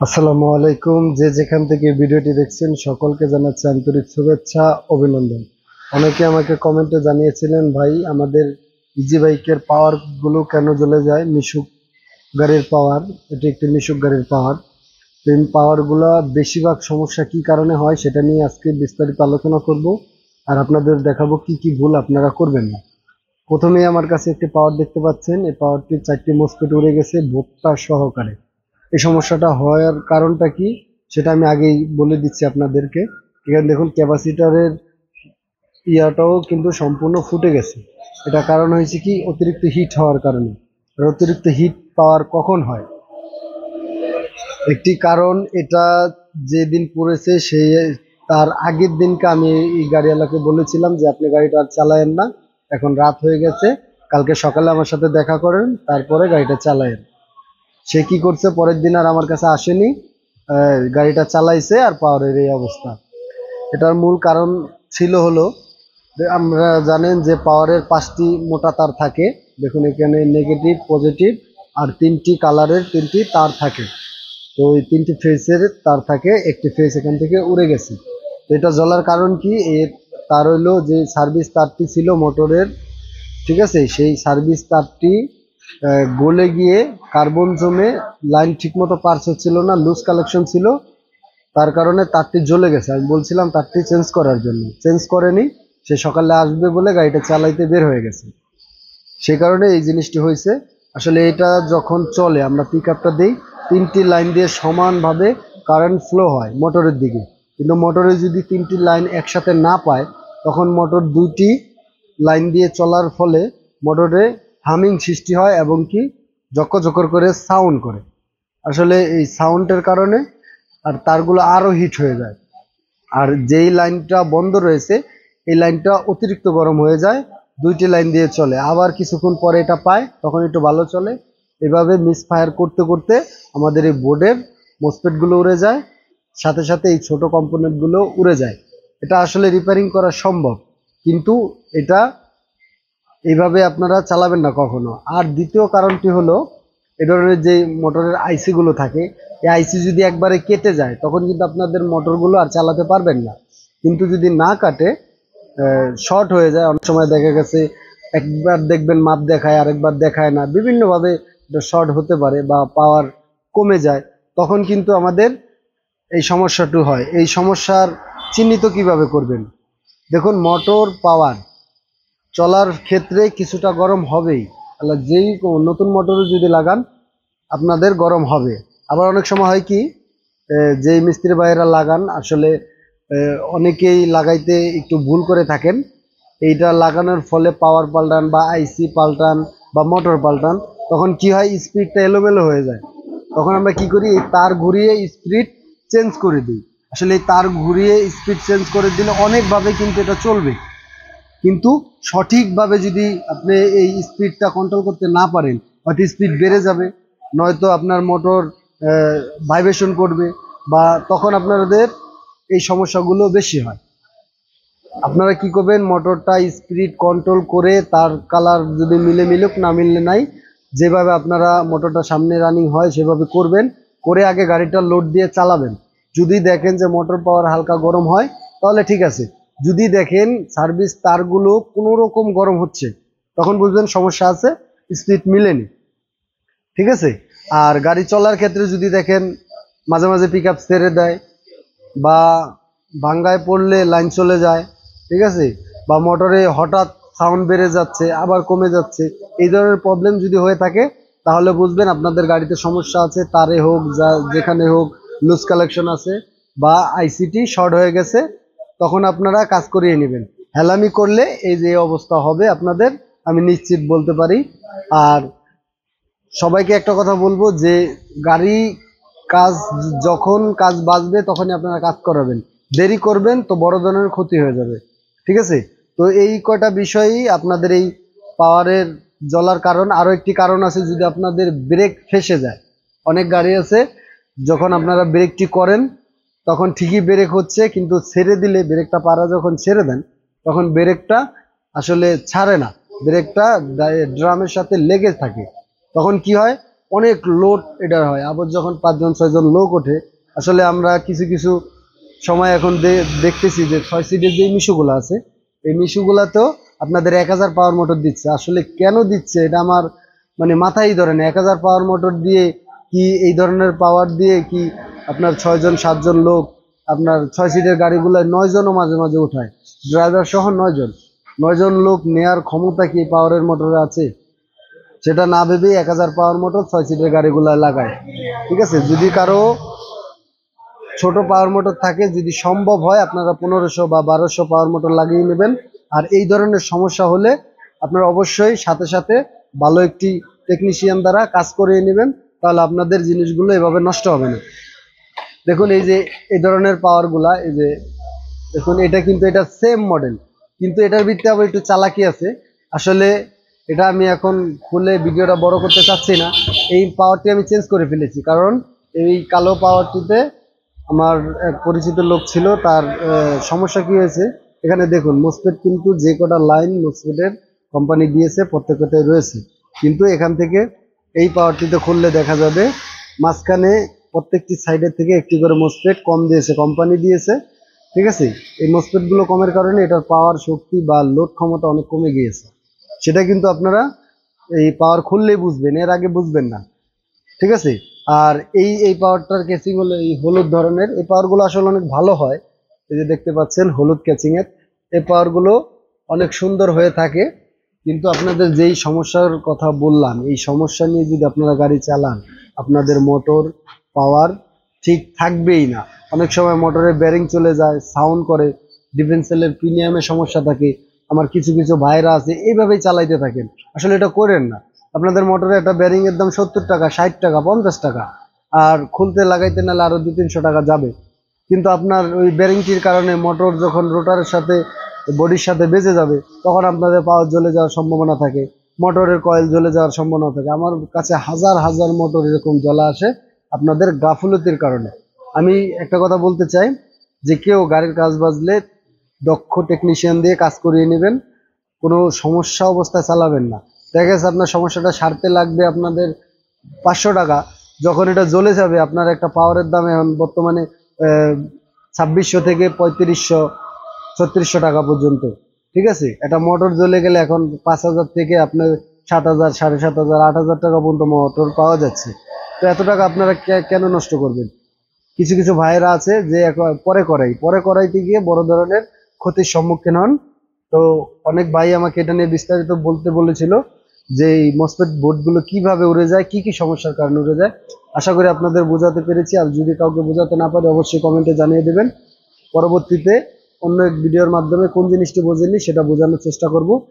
আসসালামু আলাইকুম। যে যেখান থেকে ভিডিওটি দেখছেন সকলকে জানাচ্ছি আন্তরিক শুভেচ্ছা, অভিনন্দন। অনেকে আমাকে কমেন্টে জানিয়েছিলেন, ভাই আমাদের ইজি বাইকের পাওয়ার গুলো কেন জ্বলে যায়। মিশুক গাড়ির পাওয়ার, এটি একটি মিশুক গাড়ির পাওয়ার। এই পাওয়ার গুলা বেশিরভাগ সমস্যা কি কারণে হয় সেটা নিয়ে আজকে বিস্তারিত আলোচনা করব, আর আপনাদের দেখাবো কি কি ভুল আপনারা করবেন না। প্রথমেই আমার কাছে একটি পাওয়ার দেখতে পাচ্ছেন। এই পাওয়ারটির 4টি মসফেট উড়ে গেছে ভোক্তা সহকারে। এই সমস্যাটা হওয়ার কারণটা কি সেটা আমি আগেই বলে দিচ্ছি আপনাদেরকে। এখানে দেখুন ক্যাপাসিটরের ইয়াটাও কিন্তু সম্পূর্ণ ফুটে গেছে। এটা কারণ হয়েছে কি, অতিরিক্ত হিট হওয়ার কারণে। আর অতিরিক্ত হিট পাওয়ার কখন হয়, একটি কারণ এটা যেদিন পড়েছে সেই তার আগের দিনকে আমি এই গাড়িওয়ালাকে বলেছিলাম যে আপনি গাড়িটা আর চালায়েন না, এখন রাত হয়ে গেছে, কালকে সকালে আমার সাথে দেখা করেন, তারপরে গাড়িটা চালায়েন। সে কি করছে, পরের দিন আর আমার কাছে আসেনি, গাড়িটা চালাইছে, আর পাওয়ারের এই অবস্থা। এটার মূল কারণ ছিল হলো যে আমরা জানেন যে পাওয়ারের 5টি মোটা তার থাকে। দেখুন এখানে নেগেটিভ, পজিটিভ আর 3টি কালারের 3টি তার থাকে। তো এই 3টি ফেসের তার থাকে, একটি ফেস এখান থেকে উড়ে গেছে। তো এটা জ্বলার কারণ কি, এর তার হইলো যে সার্ভিস তারটি ছিল মোটরের, ঠিক আছে, সেই সার্ভিস তারটি গলে গিয়ে কার্বন জমে লাইন ঠিকমতো পাস হচ্ছিল না, লুজ কালেকশন ছিল, তার কারণে তারটি জ্বলে গেছে। আমি বলছিলাম তারটি চেঞ্জ করার জন্য, চেঞ্জ করেনি। সে সকালে আসবে বলে গাড়িটা চালাইতে বের হয়ে গেছে, সেই কারণে এই জিনিসটি হয়েছে। আসলে এটা যখন চলে, আমরা পিক আপটা দিই, 3টি লাইন দিয়ে সমানভাবে কারেন্ট ফ্লো হয় মোটরের দিকে, কিন্তু মোটরে যদি 3টি লাইন একসাথে না পায়, তখন মোটর 2টি লাইন দিয়ে চলার ফলে মোটরে হামিং সৃষ্টি হয় এবং কি জকর করে সাউন্ড করে। আসলে এই সাউন্ডের কারণে আর তারগুলো আরো হিট হয়ে যায়। আর যেই লাইনটা বন্ধ রয়েছে এই লাইনটা অতিরিক্ত গরম হয়ে যায়, 2টি লাইন দিয়ে চলে, আবার কিছুক্ষণ পরে এটা পায়, তখন একটু ভালো চলে। এভাবে মিসফায়ার করতে করতে আমাদের এই বোর্ডের মসফেট গুলো উড়ে যায়, সাথে সাথে এই ছোট কম্পোনেন্ট গুলো উড়ে যায়। এটা আসলে রিপেয়ারিং করা সম্ভব, কিন্তু এটা এইভাবে আপনারা চালাবেন না কখনো। আর দ্বিতীয় কারণটি হলো, এ ধরনের যে মোটরের আইসি গুলো থাকে, এই আইসি যদি একবারে কেটে যায় তখন কিন্তু আপনাদের মোটরগুলো আর চালাতে পারবেন না। কিন্তু যদি না কাটে, শর্ট হয়ে যায়, অনেক সময় দেখা গেছে একবার দেখবেন মাপ দেখায়, আরেকবার দেখায় না, বিভিন্নভাবে শর্ট হতে পারে বা পাওয়ার কমে যায়, তখন কিন্তু আমাদের এই সমস্যাটি হয়। এই সমস্যার চিহ্নিত কিভাবে করবেন, দেখুন মোটর পাওয়ার চলার ক্ষেত্রে কিছুটা গরম হবেই। তাহলে যেই নতুন মোটরে যদি লাগান আপনাদের গরম হবে। আবার অনেক সময় হয় কি, যেই মিস্ত্রি ভাইয়েরা লাগান, আসলে অনেকেই লাগাইতে একটু ভুল করে থাকেন। এইটা লাগানোর ফলে পাওয়ার পাল্টান বা আইসি পাল্টান বা মোটর পাল্টান, তখন কি হয়, স্পিডটা এলোমেলো হয়ে যায়। তখন আমরা কি করি, এই তার ঘুরিয়ে স্পিড চেঞ্জ করে দিই। আসলে এই তার ঘুরিয়ে স্পিড চেঞ্জ করে দিলে অনেকভাবে কিন্তু এটা চলবে, কিন্তু সঠিকভাবে যদি আপনি এই স্পিডটা কন্ট্রোল করতে না পারেন, হয়তো স্পিড বেড়ে যাবে, নয়তো আপনার মোটর ভাইব্রেশন করবে, বা তখন আপনাদের এই সমস্যাগুলো বেশি হয়। আপনারা কি করবেন, মোটরটা স্পিড কন্ট্রোল করে তার কালার যদি মিলুক না মিললে নাই, যেভাবে আপনারা মোটরটা সামনে রানিং হয় সেভাবে করবেন, করে আগে গাড়িটা লোড দিয়ে চালাবেন। যদি দেখেন যে মোটর পাওয়ার হালকা গরম হয় তাহলে ঠিক আছে। যদি দেখেন সার্ভিস তারগুলো কোনো রকম গরম হচ্ছে, তখন বুঝবেন সমস্যা আছে, স্পিড মিলেনি, ঠিক আছে। আর গাড়ি চলার ক্ষেত্রে যদি দেখেন মাঝে মাঝে পিক আপ ছেড়ে দেয়, বা ভাঙ্গায় পড়লে লাইন চলে যায়, ঠিক আছে, বা মোটরে হঠাৎ সাউন্ড বেড়ে যাচ্ছে আবার কমে যাচ্ছে, এই ধরনের প্রবলেম যদি হয়ে থাকে, তাহলে বুঝবেন আপনাদের গাড়িতে সমস্যা আছে, তারে হোক যা যেখানে হোক লুজ কালেকশন আছে, বা আইসিটি শর্ট হয়ে গেছে। তখন আপনারা কাজ করিয়ে নেবেন। হেলামি করলে এই যে অবস্থা হবে আপনাদের, আমি নিশ্চিত বলতে পারি। আর সবাইকে একটা কথা বলবো যে গাড়ি কাজ, যখন কাজ বাজবে তখনই আপনারা কাজ করাবেন, দেরি করবেন তো বড় ধরনের ক্ষতি হয়ে যাবে, ঠিক আছে। তো এই কয়টা বিষয়ই আপনাদের এই পাওয়ারের জ্বলার কারণ। আরো একটি কারণ আছে, যদি আপনাদের ব্রেক ফেসে যায়। অনেক গাড়ি আছে যখন আপনারা ব্রেকটি করেন তখন ঠিকই ব্রেক হচ্ছে, কিন্তু ছেড়ে দিলে ব্রেকটা পাড়া যখন ছেড়ে দেন তখন ব্রেকটা আসলে ছাড়ে না, ব্রেকটা ড্রামের সাথে লেগে থাকে। তখন কি হয়, অনেক লোড এটা হয়। আবার যখন 5 জন 6 জন লোক ওঠে, আসলে আমরা কিছু কিছু সময় এখন দেখতেছি যে 6 সিটের যে মিশুগুলো আছে, এই মিশুগুলাতেও আপনাদের 1000 পাওয়ার মোটর দিচ্ছে। আসলে কেন দিচ্ছে এটা আমার মানে মাথায় ধরে না। 1000 পাওয়ার মোটর দিয়ে কি এই ধরনের পাওয়ার দিয়ে কি আপনার 6 জন 7 জন লোক আপনার 6 সিটের গাড়িগুলো 9 জনও মাঝে মাঝে উঠায়, ড্রাইভার সহ 9 জন লোক নেয়ার ক্ষমতা কি পাওয়ারের মোটরে আছে? সেটা না ভেবেই 1000 পাওয়ার মোটর 6 সিটের গাড়িগুলো লাগায়। ঠিক আছে, যদি কারো ছোট পাওয়ার মোটর থাকে, যদি সম্ভব হয় আপনারা 1500 বা 1200 পাওয়ার মোটর লাগিয়ে নেবেন। আর এই ধরনের সমস্যা হলে আপনারা অবশ্যই সাথে সাথে ভালো একটি টেকনিশিয়ান দ্বারা কাজ করিয়ে নেবেন, তাহলে আপনাদের জিনিসগুলো এভাবে নষ্ট হবে না। দেখুন এই যে এই ধরনের পাওয়ারগুলা, এই যে দেখুন এটা কিন্তু এটা সেম মডেল, কিন্তু এটার ভিতরে আবার একটু চালাকি আছে। আসলে এটা আমি এখন খুলে ভিডিওটা বড় করতে চাচ্ছি না। এই পাওয়ারটি আমি চেঞ্জ করে ফেলেছি, কারণ এই কালো পাওয়ারটিতে আমার এক পরিচিত লোক ছিল, তার সমস্যা কি হয়েছে, এখানে দেখুন মসফেট কিন্তু যে কটা লাইন মসফেটের কোম্পানি দিয়েছে প্রত্যেকটাই রয়েছে, কিন্তু এখান থেকে এই পাওয়ারটিতে খুললে দেখা যাবে মাঝখানে প্রত্যেকটি সাইডের থেকে একটি করে মসফেট কম দিয়েছে, কোম্পানি দিয়েছে। ঠিক আছে, এই মসফেট গুলো কমের কারণে এটার পাওয়ার শক্তি বা লোড ক্ষমতা অনেক কমে গিয়েছে। সেটা কিন্তু আপনারা এই পাওয়ার খুললেই বুঝবেন, এর আগে বুঝবেন না। ঠিক আছে, আর এই পাওয়ারটার কেসিং হলো এই হলুদ ধরনের। এই পাওয়ারগুলো আসলে অনেক ভালো হয়, এই যে দেখতে পাচ্ছেন হলুদ ক্যাচিং এর এই পাওয়ারগুলো অনেক সুন্দর হয়ে থাকে। কিন্তু আপনাদের যেই সমস্যার কথা বললাম, এই সমস্যা নিয়ে যদি আপনারা গাড়ি চালান, আপনাদের মোটর পাওয়ার ঠিক থাকবেই না। অনেক সময় মোটরের ব্যারিং চলে যায়, সাউন্ড করে, ডিফেন্সেলের প্রিমিয়ামের সমস্যা থাকে। আমার কিছু কিছু ভাইরা আছে এইভাবেই চালাইতে থাকেন, আসলে এটা করেন না। আপনাদের মোটরে একটা ব্যারিং এর দাম 70 টাকা, 60 টাকা, 50 টাকা, আর খুলতে লাগাইতে নাহলে আরো 200-300 টাকা যাবে। কিন্তু আপনার ওই ব্যারিংটির কারণে মোটর যখন রোটারের সাথে বডির সাথে বেজে যাবে, তখন আপনাদের পাওয়ার জ্বলে যাওয়ার সম্ভাবনা থাকে, মোটরের কয়েল জ্বলে যাওয়ার সম্ভাবনা থাকে। আমার কাছে হাজার হাজার মোটর এরকম জ্বলা আসে আপনাদের গাফুলতির কারণে। আমি একটা কথা বলতে চাই যে কেউ গাড়ির কাজ বাজলে দক্ষ টেকনিশিয়ান দিয়ে কাজ করিয়ে নেবেন, কোনো সমস্যা অবস্থায় চালাবেন না। দেখা গেছে আপনার সমস্যাটা সারতে লাগবে আপনাদের 500 টাকা, যখন এটা জ্বলে যাবে আপনার একটা পাওয়ারের দাম এখন বর্তমানে 2600 থেকে 3500-3600 টাকা পর্যন্ত। ঠিক আছে, একটা মোটর জ্বলে গেলে এখন 5000 থেকে আপনার 7000, 7500, 8000 টাকা পর্যন্ত মোটর পাওয়া যাচ্ছে। তো এত টাকা আপনারা কেন নষ্ট করবেন? কিছু কিছু ভাইয়েরা আছে যে পরে করাইতে গিয়ে বড় ধরনের ক্ষতির সম্মুখীন হন। তো অনেক ভাই আমাকে এটা নিয়ে বিস্তারিত বলতে বলেছিল যে এই মসফেট বোর্ডগুলো কিভাবে উড়ে যায়, কি কি সমস্যার কারণে উড়ে যায়। আশা করি আপনাদের বোঝাতে পেরেছি। আর যদি কাউকে বোঝাতে না পারে অবশ্যই কমেন্টে জানিয়ে দেবেন। পরবর্তীতে অন্য এক ভিডিওর মাধ্যমে কোন জিনিসটি বোঝেননি সেটা বোঝানোর চেষ্টা করব।